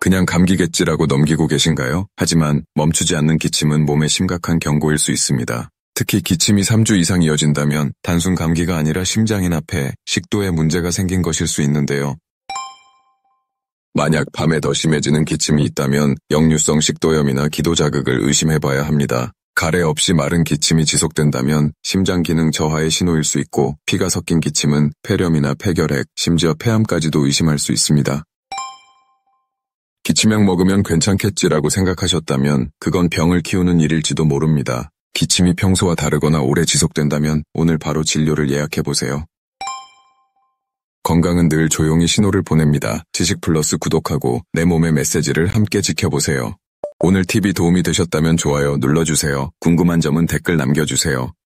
그냥 감기겠지라고 넘기고 계신가요? 하지만 멈추지 않는 기침은 몸에 심각한 경고일 수 있습니다. 특히 기침이 3주 이상 이어진다면 단순 감기가 아니라 심장이나 폐, 식도에 문제가 생긴 것일 수 있는데요. 만약 밤에 더 심해지는 기침이 있다면 역류성 식도염이나 기도 자극을 의심해봐야 합니다. 가래 없이 마른 기침이 지속된다면 심장 기능 저하의 신호일 수 있고, 피가 섞인 기침은 폐렴이나 폐결핵, 심지어 폐암까지도 의심할 수 있습니다. 기침약 먹으면 괜찮겠지라고 생각하셨다면 그건 병을 키우는 일일지도 모릅니다. 기침이 평소와 다르거나 오래 지속된다면 오늘 바로 진료를 예약해보세요. 건강은 늘 조용히 신호를 보냅니다. 지식플러스 구독하고 내 몸의 메시지를 함께 지켜보세요. 오늘 팁이 도움이 되셨다면 좋아요 눌러주세요. 궁금한 점은 댓글 남겨주세요.